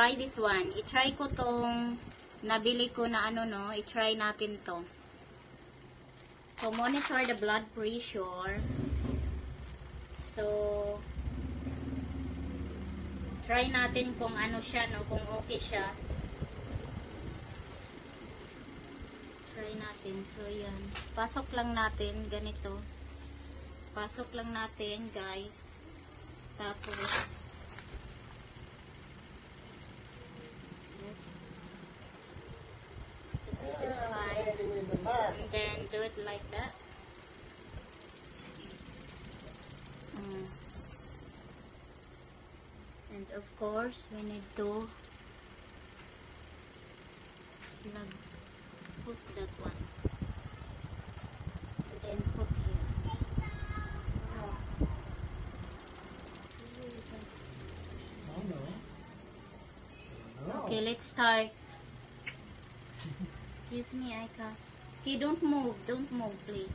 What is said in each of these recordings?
try this one. I-try ko tong nabili ko na ano, no. I-try natin to. To monitor the blood pressure. So, try natin kung ano siya, no. Kung okay siya. Try natin. So, yan. Pasok lang natin. Ganito. Pasok lang natin, guys. Tapos, this is fine. And then, do it like that. And of course, we need to put that one. And then put here. Okay, let's start. Excuse me, Aika. Okay, don't move, please.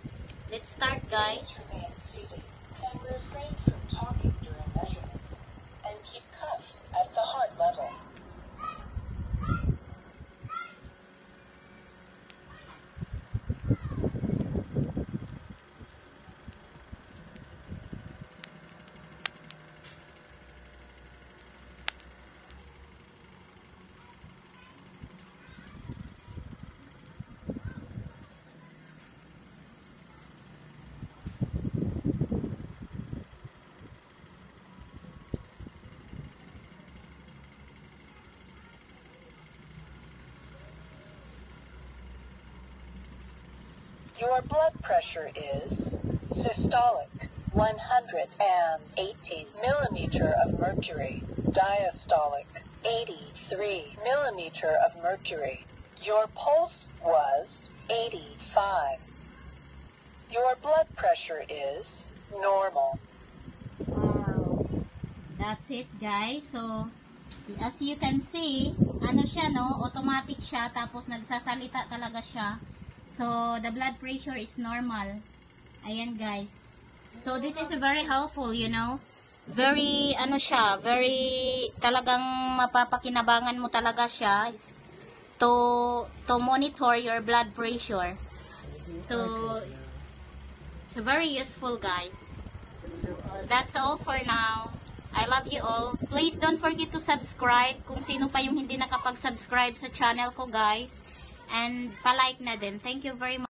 Let's start, guys. Remain seated and refrain from talking during measurement, and keep cuffs at the heart level. Your blood pressure is systolic, 118 millimeter of mercury, diastolic, 83 millimeter of mercury. Your pulse was 85. Your blood pressure is normal. Wow. That's it, guys. So, as you can see, ano siya, no? Automatic siya. Tapos, nagsasalita talaga siya. So, the blood pressure is normal. Ayan, guys. So, this is very helpful, you know. Very, ano siya, very, talagang mapapakinabangan mo talaga siya to monitor your blood pressure. So, it's very useful, guys. That's all for now. I love you all. Please don't forget to subscribe kung sino pa yung hindi nakapag-subscribe sa channel ko, guys. And pa-like na din. Thank you very much.